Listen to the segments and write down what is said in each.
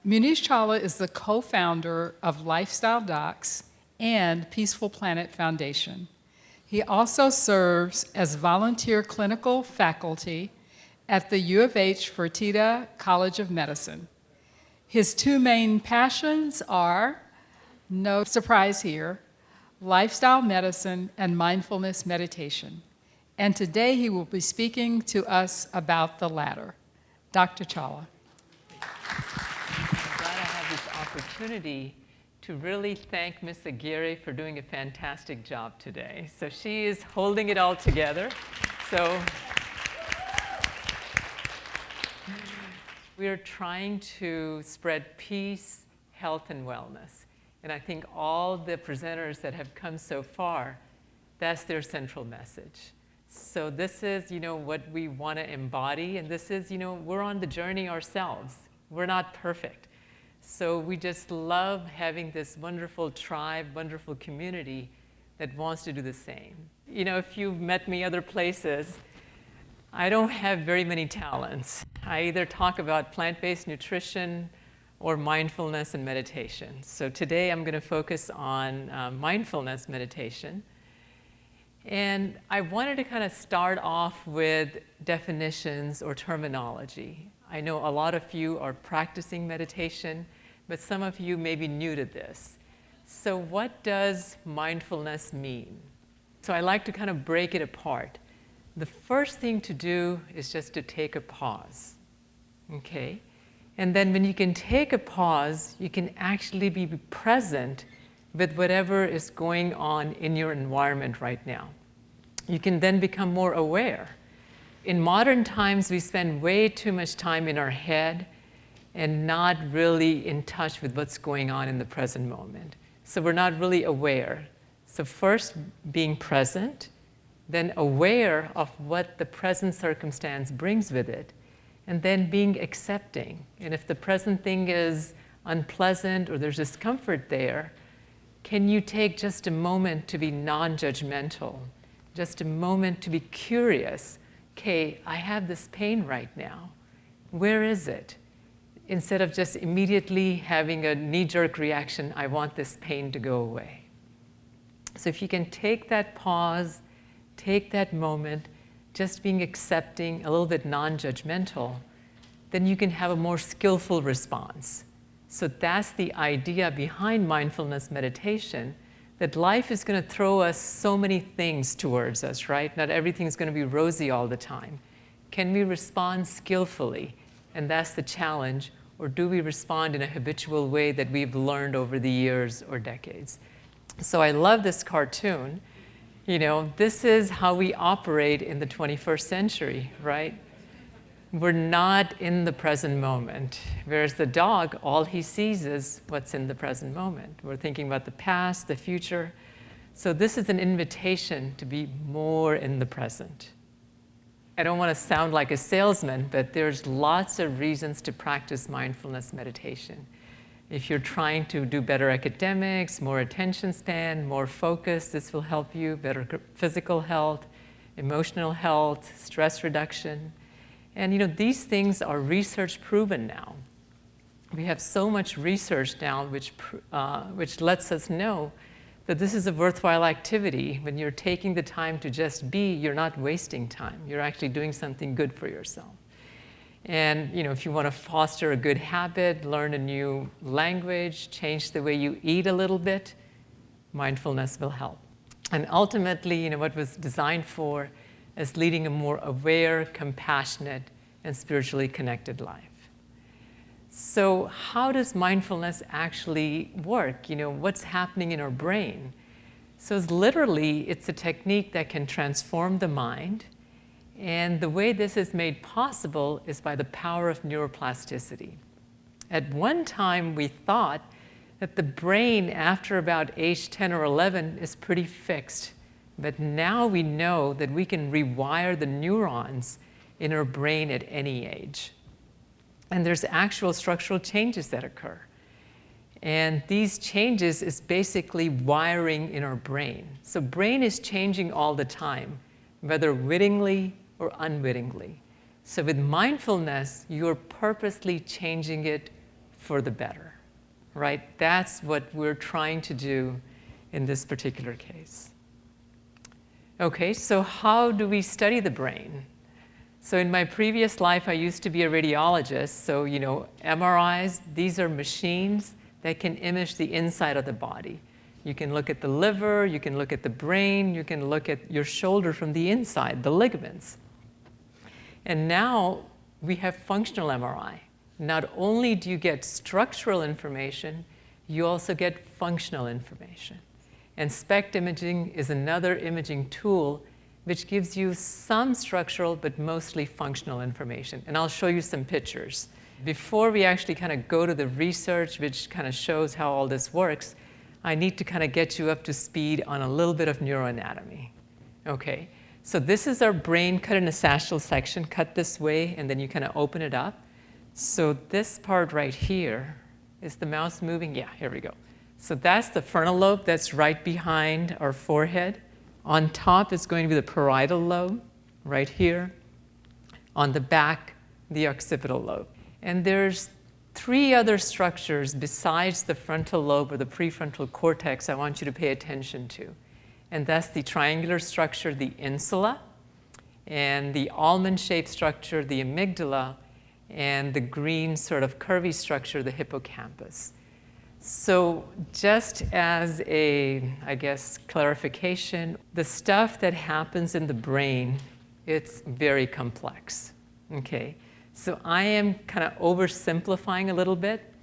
Munish Chawla is the co-founder of Lifestyle Docs and Peaceful Planet Foundation. He also serves as volunteer clinical faculty at the U of H Fertitta College of Medicine. His two main passions are, no surprise here, lifestyle medicine and mindfulness meditation. And today he will be speaking to us about the latter. Dr. Chawla. I'm glad I have this opportunity to really thank Ms. Aguirre for doing a fantastic job today. So she is holding it all together. So we are trying to spread peace, health, and wellness. And I think all the presenters that have come so far, that's their central message. So this is, what we want to embody, and this is, we're on the journey ourselves. We're not perfect. So we just love having this wonderful tribe, wonderful community that wants to do the same. If you've met me other places, I don't have very many talents. I either talk about plant-based nutrition or mindfulness and meditation. So today I'm going to focus on mindfulness meditation. And I wanted to kind of start off with definitions or terminology. I know a lot of you are practicing meditation, but some of you may be new to this. So what does mindfulness mean? So I like to kind of break it apart. The first thing to do is just to take a pause, okay? And then when you can take a pause, you can actually be present with whatever is going on in your environment right now. You can then become more aware. In modern times, we spend way too much time in our head and not really in touch with what's going on in the present moment. So we're not really aware. So first, being present, then aware of what the present circumstance brings with it, and then being accepting. And if the present thing is unpleasant or there's discomfort there, can you take just a moment to be non-judgmental, just a moment to be curious? Okay, I have this pain right now. Where is it? Instead of just immediately having a knee-jerk reaction, I want this pain to go away. So if you can take that pause, take that moment, just being accepting, a little bit non-judgmental, then you can have a more skillful response. So that's the idea behind mindfulness meditation, that life is going to throw us so many things towards us, right? Not everything's going to be rosy all the time. Can we respond skillfully? And that's the challenge. Or do we respond in a habitual way that we've learned over the years or decades? So I love this cartoon. This is how we operate in the 21st century, right? We're not in the present moment. Whereas the dog, all he sees is what's in the present moment. We're thinking about the past, the future. So this is an invitation to be more in the present. I don't want to sound like a salesman, but there's lots of reasons to practice mindfulness meditation. If you're trying to do better academics, more attention span, more focus, this will help you, better physical health, emotional health, stress reduction. And these things are research proven now. We have so much research now which lets us know that this is a worthwhile activity. When you're taking the time to just be, you're not wasting time. You're actually doing something good for yourself. And if you want to foster a good habit, learn a new language, change the way you eat a little bit, mindfulness will help. And ultimately, what was designed for is leading a more aware, compassionate, and spiritually connected life. So how does mindfulness actually work? What's happening in our brain? So it's a technique that can transform the mind. And the way this is made possible is by the power of neuroplasticity. At one time, we thought that the brain, after about age 10 or 11, is pretty fixed. But now we know that we can rewire the neurons in our brain at any age. And there's actual structural changes that occur. And these changes is basically wiring in our brain. So brain is changing all the time, whether wittingly or unwittingly. So with mindfulness, you're purposely changing it for the better, right? That's what we're trying to do in this particular case. Okay, so how do we study the brain? So in my previous life, I used to be a radiologist. So, MRIs, these are machines that can image the inside of the body. You can look at the liver, you can look at the brain, you can look at your shoulder from the inside, the ligaments. And now we have functional MRI. Not only do you get structural information, you also get functional information. And SPECT imaging is another imaging tool which gives you some structural but mostly functional information. And I'll show you some pictures. Before we actually kind of go to the research, which kind of shows how all this works, I need to kind of get you up to speed on a little bit of neuroanatomy. Okay, so this is our brain cut in a sagittal section, cut this way, and then you kind of open it up. So this part right here, is the mouse moving? Yeah, here we go. So that's the frontal lobe that's right behind our forehead. On top is going to be the parietal lobe, right here. On the back, the occipital lobe. And there's 3 other structures besides the frontal lobe or the prefrontal cortex I want you to pay attention to. And that's the triangular structure, the insula, and the almond-shaped structure, the amygdala, and the green sort of curvy structure, the hippocampus. So just as a, I guess, clarification, the stuff that happens in the brain, it's very complex, okay? So I am kind of oversimplifying a little bit,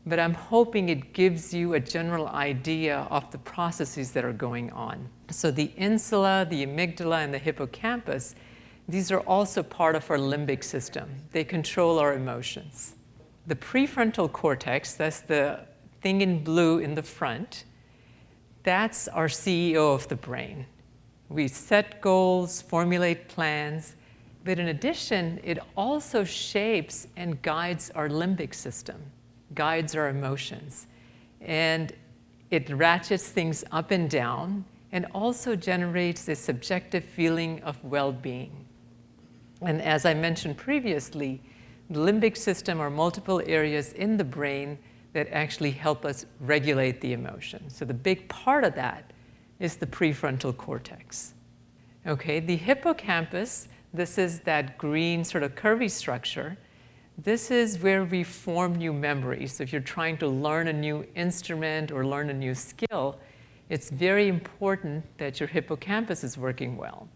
but I'm hoping it gives you a general idea of the processes that are going on. So the insula, the amygdala, and the hippocampus, these are also part of our limbic system. They control our emotions. The prefrontal cortex, that's the thing in blue in the front, that's our CEO of the brain. We set goals, formulate plans, but in addition, it also shapes and guides our limbic system, guides our emotions. And it ratchets things up and down and also generates a subjective feeling of well-being. And as I mentioned previously, the limbic system are multiple areas in the brain that actually help us regulate the emotion. So the big part of that is the prefrontal cortex. Okay, the hippocampus, this is that green sort of curvy structure. This is where we form new memories. So if you're trying to learn a new instrument or learn a new skill, it's very important that your hippocampus is working well.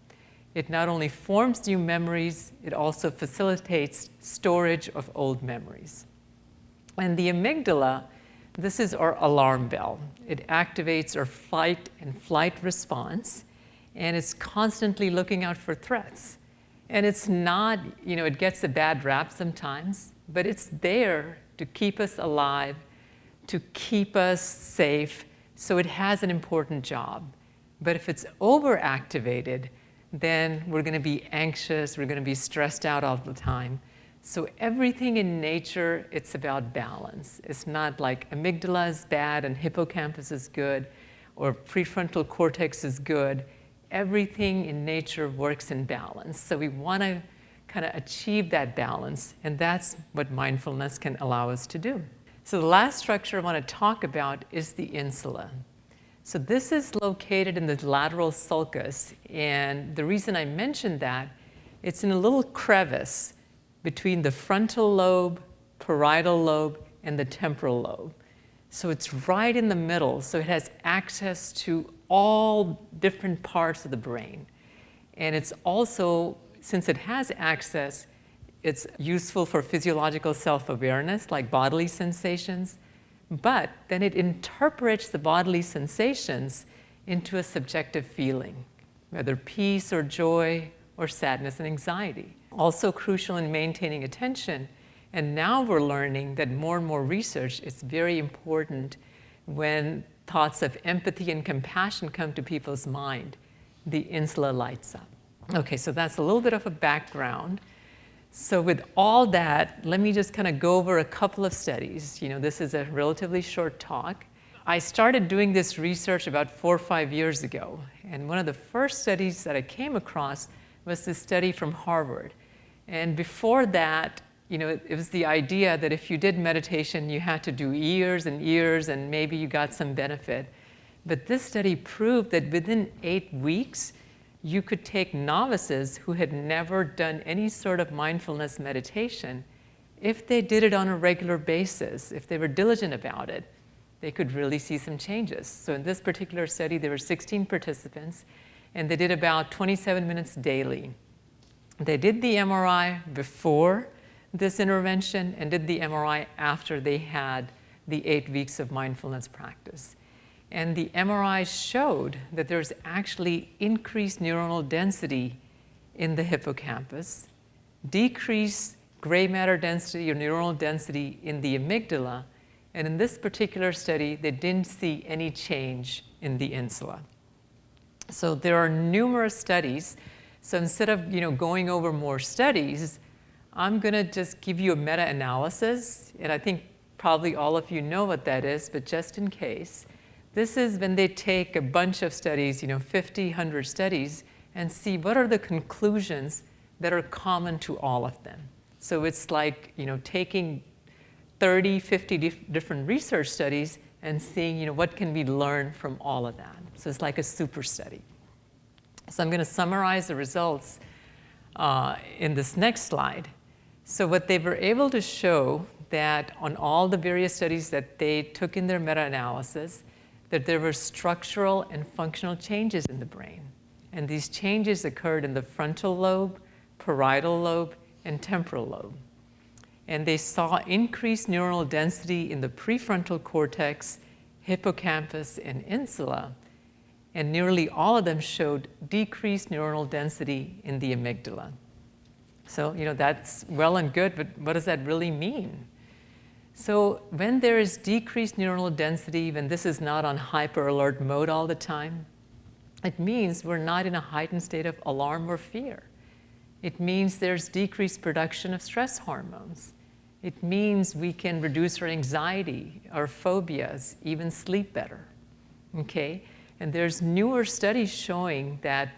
It not only forms new memories, it also facilitates storage of old memories. And the amygdala, this is our alarm bell. It activates our fight and flight response, and it's constantly looking out for threats. And it's not, it gets a bad rap sometimes, but it's there to keep us alive, to keep us safe, so it has an important job. But if it's overactivated, then we're going to be anxious, we're going to be stressed out all the time. So everything in nature, it's about balance. It's not like amygdala is bad and hippocampus is good, or prefrontal cortex is good. Everything in nature works in balance. So we want to kind of achieve that balance, and that's what mindfulness can allow us to do. So the last structure I want to talk about is the insula. So this is located in the lateral sulcus, and the reason I mentioned that, it's in a little crevice between the frontal lobe, parietal lobe, and the temporal lobe. So it's right in the middle, so it has access to all different parts of the brain. And it's also, since it has access, it's useful for physiological self-awareness, like bodily sensations, but then it interprets the bodily sensations into a subjective feeling, whether peace or joy or sadness and anxiety. Also crucial in maintaining attention. And now we're learning that more and more research is very important when thoughts of empathy and compassion come to people's mind. The insula lights up. Okay, so that's a little bit of a background. So with all that, let me just kind of go over a couple of studies. This is a relatively short talk. I started doing this research about 4 or 5 years ago. And one of the first studies that I came across was this study from Harvard. And before that, it was the idea that if you did meditation, you had to do years and years, and maybe you got some benefit. But this study proved that within 8 weeks, you could take novices who had never done any sort of mindfulness meditation. If they did it on a regular basis, if they were diligent about it, they could really see some changes. So in this particular study, there were 16 participants, and they did about 27 minutes daily. They did the MRI before this intervention and did the MRI after they had the 8 weeks of mindfulness practice. And the MRI showed that there's actually increased neuronal density in the hippocampus, decreased gray matter density or neuronal density in the amygdala, and in this particular study, they didn't see any change in the insula. So there are numerous studies. So instead of going over more studies, I'm going to just give you a meta-analysis, and I think probably all of you know what that is, but just in case. This is when they take a bunch of studies, 50, 100 studies, and see what are the conclusions that are common to all of them. So it's like taking 30, 50 different research studies and seeing what can we learn from all of that. So it's like a super study. So I'm going to summarize the results in this next slide. So what they were able to show that on all the various studies that they took in their meta-analysis, that there were structural and functional changes in the brain. And these changes occurred in the frontal lobe, parietal lobe, and temporal lobe. And they saw increased neuronal density in the prefrontal cortex, hippocampus, and insula. And nearly all of them showed decreased neuronal density in the amygdala. So, that's well and good, but what does that really mean? So when there is decreased neuronal density, when this is not on hyper alert mode all the time, it means we're not in a heightened state of alarm or fear. It means there's decreased production of stress hormones. It means we can reduce our anxiety, our phobias, even sleep better, okay? And there's newer studies showing that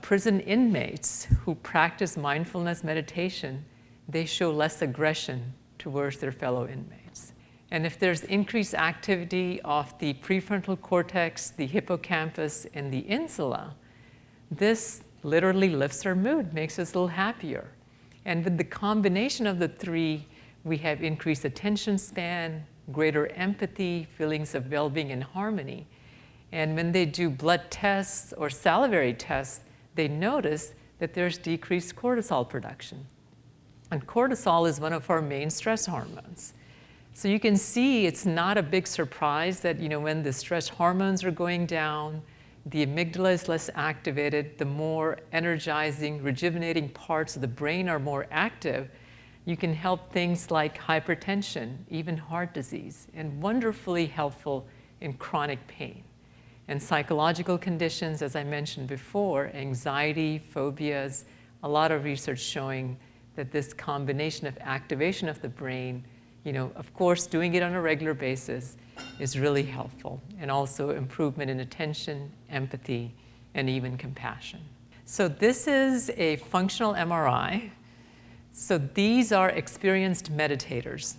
prison inmates who practice mindfulness meditation, they show less aggression towards their fellow inmates. And if there's increased activity of the prefrontal cortex, the hippocampus, and the insula, this literally lifts our mood, makes us a little happier. And with the combination of the three, we have increased attention span, greater empathy, feelings of well-being and harmony. And when they do blood tests or salivary tests, they notice that there's decreased cortisol production. And cortisol is one of our main stress hormones. So you can see it's not a big surprise that when the stress hormones are going down, the amygdala is less activated, the more energizing, rejuvenating parts of the brain are more active, you can help things like hypertension, even heart disease, and wonderfully helpful in chronic pain. And psychological conditions, as I mentioned before, anxiety, phobias, a lot of research showing that this combination of activation of the brain, of course, doing it on a regular basis is really helpful, and also improvement in attention, empathy, and even compassion. So this is a functional MRI. So these are experienced meditators.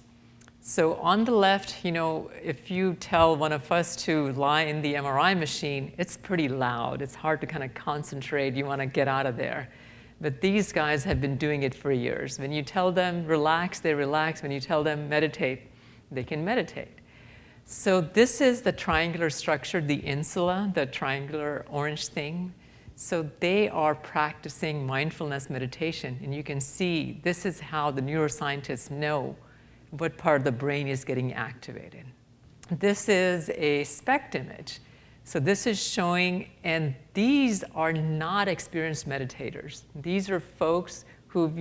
So on the left, if you tell one of us to lie in the MRI machine, it's pretty loud. It's hard to kind of concentrate. You want to get out of there. But these guys have been doing it for years. When you tell them relax, they relax. When you tell them meditate, they can meditate. So this is the triangular structure, the insula, the triangular orange thing. So they are practicing mindfulness meditation. And you can see this is how the neuroscientists know what part of the brain is getting activated. This is a SPECT image. So this is showing, and these are not experienced meditators. These are folks who've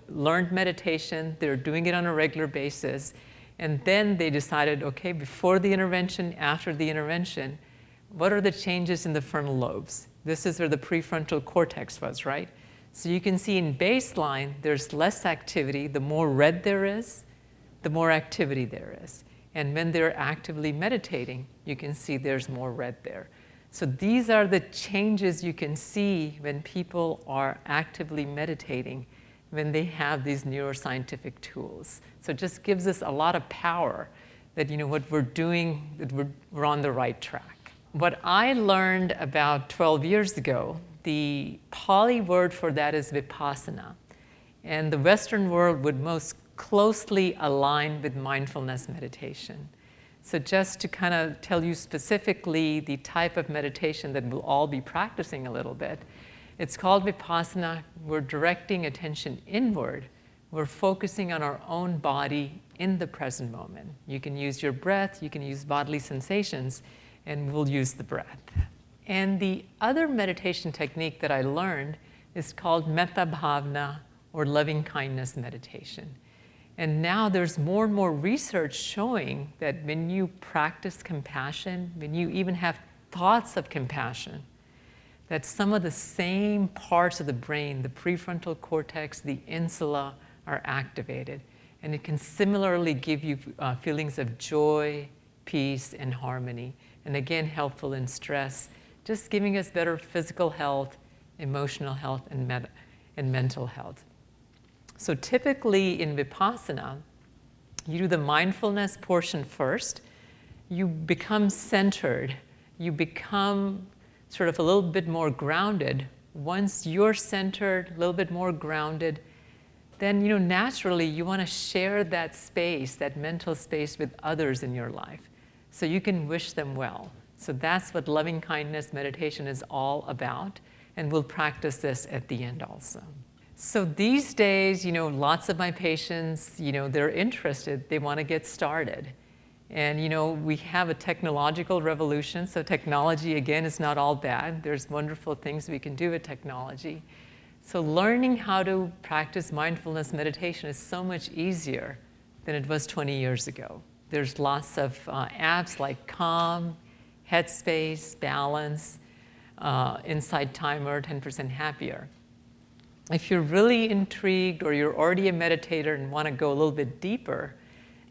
learned meditation, they're doing it on a regular basis, and then they decided, okay, before the intervention, after the intervention, what are the changes in the frontal lobes? This is where the prefrontal cortex was, right? So you can see in baseline, there's less activity. The more red there is, the more activity there is. And when they're actively meditating, you can see there's more red there. So these are the changes you can see when people are actively meditating. when they have these neuroscientific tools. So it just gives us a lot of power that, what we're doing, that we're on the right track. What I learned about 12 years ago, the Pali word for that is Vipassana. And the Western world would most closely align with mindfulness meditation. So just to kind of tell you specifically the type of meditation that we'll all be practicing a little bit, it's called Vipassana. We're directing attention inward. We're focusing on our own body in the present moment. You can use your breath, you can use bodily sensations, and we'll use the breath. And the other meditation technique that I learned is called metta bhavana, or loving-kindness meditation. And now there's more and more research showing that when you practice compassion, when you even have thoughts of compassion, that some of the same parts of the brain, the prefrontal cortex, the insula, are activated. And it can similarly give you feelings of joy, peace, and harmony. And again, helpful in stress, just giving us better physical health, emotional health, and mental health. So typically in Vipassana, you do the mindfulness portion first. You become centered. You become sort of a little bit more grounded. Once you're centered, a little bit more grounded, then naturally you want to share that space, that mental space, with others in your life, so you can wish them well. So that's what loving kindness meditation is all about, and we'll practice this at the end also. So these days, lots of my patients, they're interested, they want to get started. And we have a technological revolution, so technology, again, is not all bad. There's wonderful things we can do with technology. So learning how to practice mindfulness meditation is so much easier than it was 20 years ago. There's lots of apps like Calm, Headspace, Balance, Insight Timer, 10% Happier. If you're really intrigued or you're already a meditator and want to go a little bit deeper,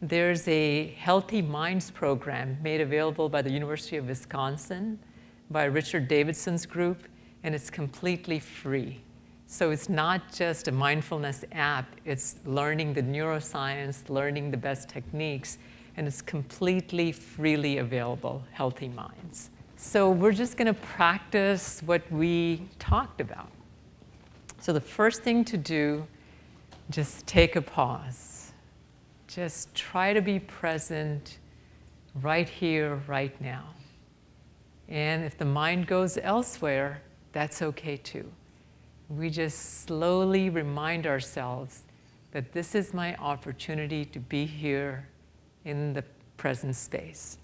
there's a Healthy Minds program made available by the University of Wisconsin by Richard Davidson's group, and it's completely free. So it's not just a mindfulness app, it's learning the neuroscience, learning the best techniques, and it's completely freely available, Healthy Minds. So we're just going to practice what we talked about. So the first thing to do, just take a pause. Just try to be present right here, right now. And if the mind goes elsewhere, that's okay too. We just slowly remind ourselves that this is my opportunity to be here in the present space.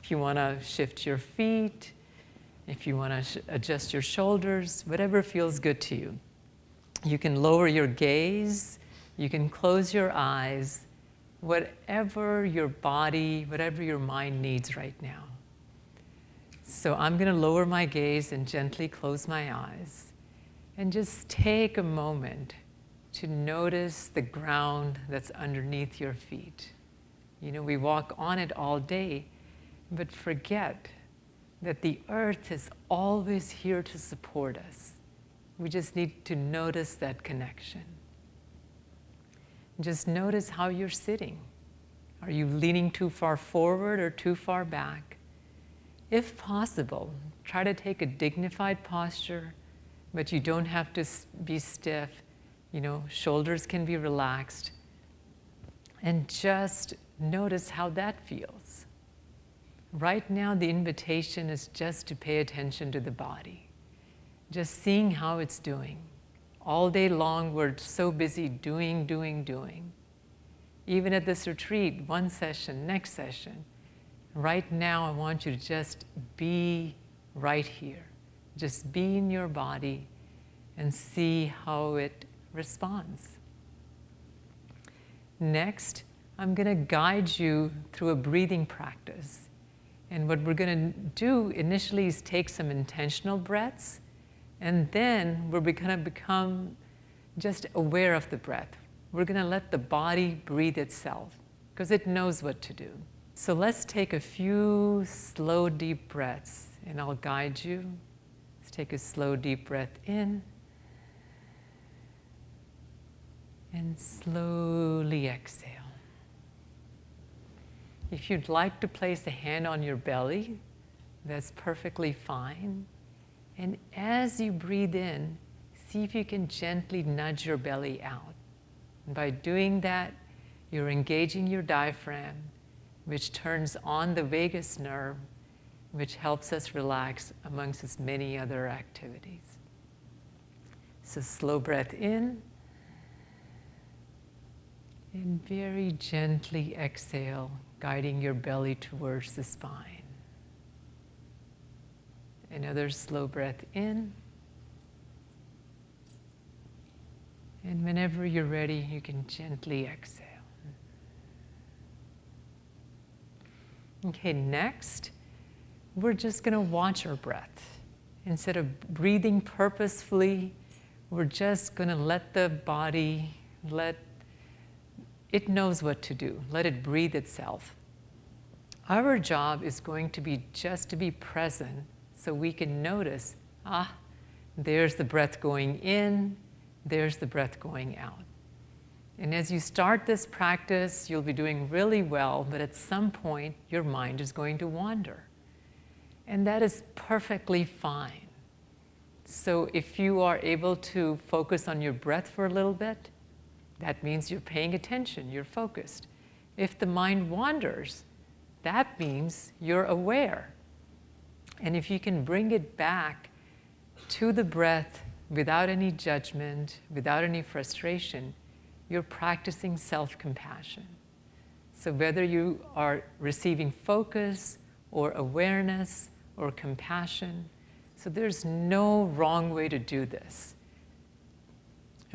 If you want to shift your feet, if you want to adjust your shoulders, whatever feels good to you. You can lower your gaze, you can close your eyes, whatever your body, whatever your mind needs right now. So I'm going to lower my gaze and gently close my eyes and just take a moment to notice the ground that's underneath your feet. We walk on it all day, but forget that the earth is always here to support us. We just need to notice that connection. Just notice how you're sitting. Are you leaning too far forward or too far back? If possible, try to take a dignified posture, but you don't have to be stiff. Shoulders can be relaxed. And just notice how that feels. Right now, the invitation is just to pay attention to the body. Just seeing how it's doing. All day long, we're so busy doing. Even at this retreat, one session, next session. Right now, I want you to just be right here. Just be in your body and see how it responds. Next, I'm going to guide you through a breathing practice. And what we're going to do initially is take some intentional breaths, and then we're going to become just aware of the breath. We're going to let the body breathe itself, because it knows what to do. So let's take a few slow, deep breaths, and I'll guide you. Let's take a slow, deep breath in. And slowly exhale. If you'd like to place a hand on your belly, that's perfectly fine. And as you breathe in, see if you can gently nudge your belly out. And by doing that, you're engaging your diaphragm, which turns on the vagus nerve, which helps us relax amongst its many other activities. So slow breath in, and very gently exhale, guiding your belly towards the spine. Another slow breath in. And whenever you're ready, you can gently exhale. Okay, next, we're just going to watch our breath. Instead of breathing purposefully, we're just going to let the body, it knows what to do. Let it breathe itself. Our job is going to be just to be present so we can notice, there's the breath going in, there's the breath going out. And as you start this practice, you'll be doing really well, but at some point, your mind is going to wander. And that is perfectly fine. So if you are able to focus on your breath for a little bit, that means you're paying attention, you're focused. If the mind wanders, that means you're aware. And if you can bring it back to the breath without any judgment, without any frustration, you're practicing self-compassion. So whether you are receiving focus or awareness or compassion, so there's no wrong way to do this.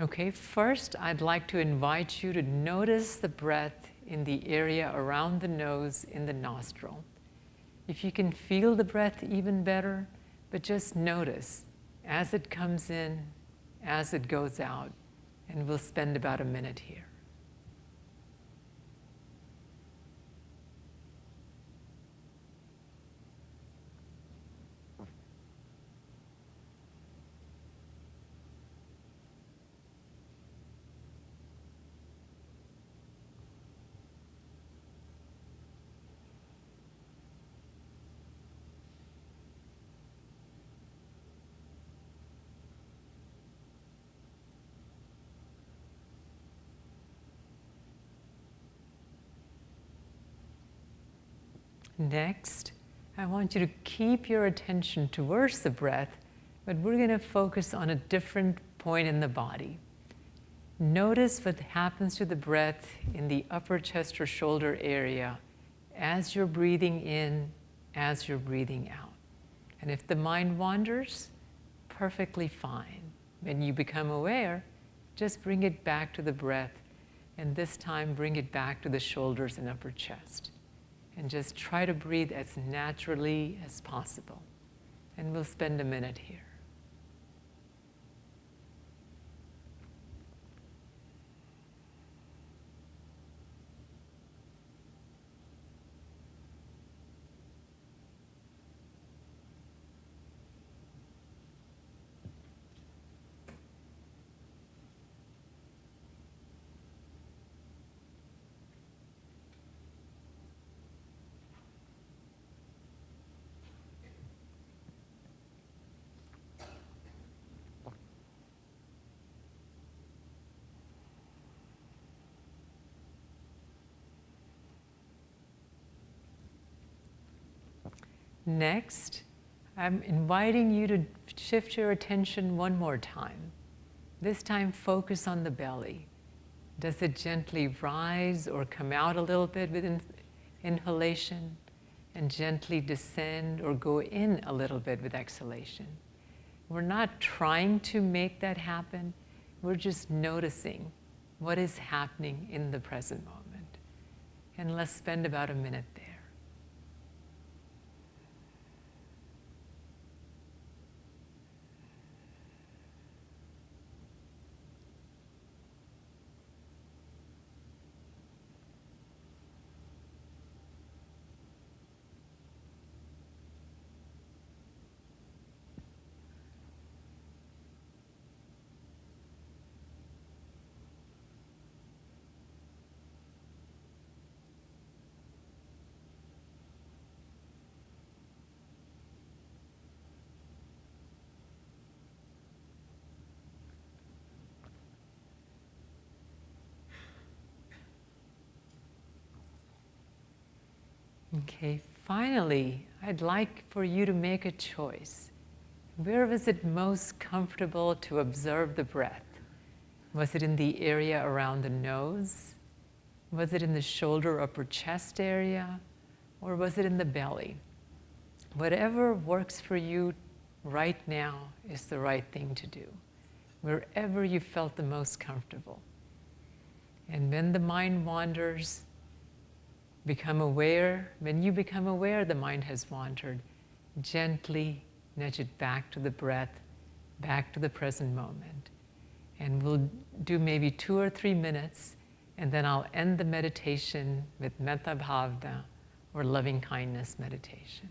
Okay, first I'd like to invite you to notice the breath in the area around the nose in the nostril. If you can feel the breath even better, but just notice as it comes in, as it goes out, and we'll spend about a minute here. Next, I want you to keep your attention towards the breath, but we're going to focus on a different point in the body. Notice what happens to the breath in the upper chest or shoulder area as you're breathing in, as you're breathing out. And if the mind wanders, perfectly fine. When you become aware, just bring it back to the breath, and this time bring it back to the shoulders and upper chest. And just try to breathe as naturally as possible. And we'll spend a minute here. Next, I'm inviting you to shift your attention one more time. This time, focus on the belly. Does it gently rise or come out a little bit with inhalation, and gently descend or go in a little bit with exhalation? We're not trying to make that happen. We're just noticing what is happening in the present moment. And let's spend about a minute there. Okay, finally, I'd like for you to make a choice. Where was it most comfortable to observe the breath? Was it in the area around the nose? Was it in the shoulder, upper chest area? Or was it in the belly? Whatever works for you right now is the right thing to do, wherever you felt the most comfortable. And when the mind wanders, become aware. When you become aware the mind has wandered, gently nudge it back to the breath, back to the present moment. And we'll do maybe 2 or 3 minutes, and then I'll end the meditation with Metta Bhavana, or loving kindness meditation.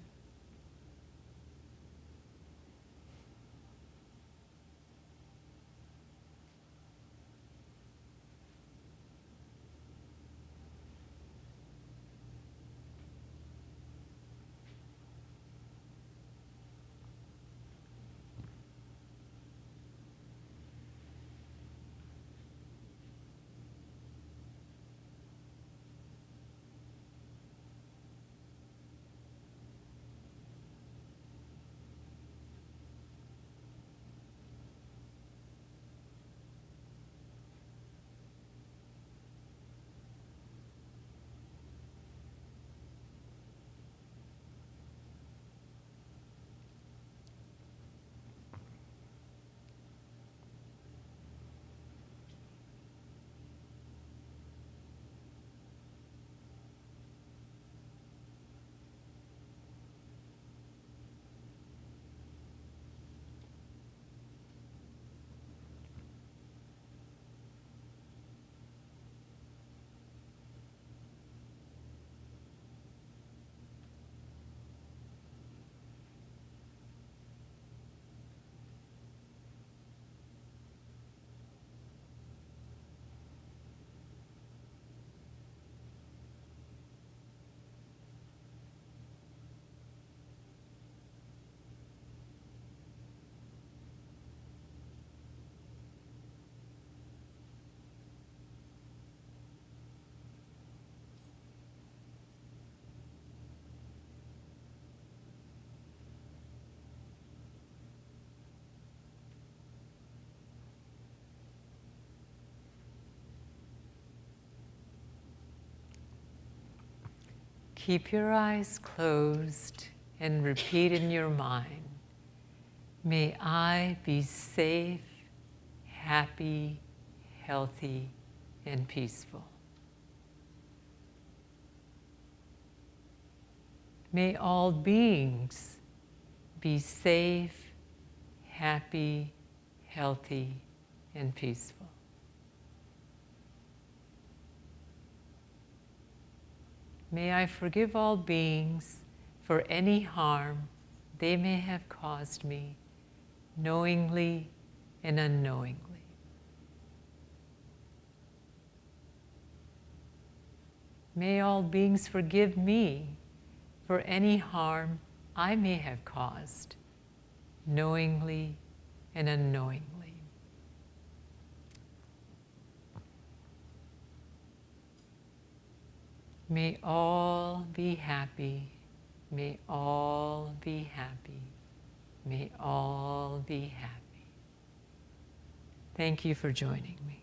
Keep your eyes closed and repeat in your mind, may I be safe, happy, healthy, and peaceful. May all beings be safe, happy, healthy, and peaceful. May I forgive all beings for any harm they may have caused me, knowingly and unknowingly. May all beings forgive me for any harm I may have caused, knowingly and unknowingly. May all be happy. May all be happy. May all be happy. Thank you for joining me.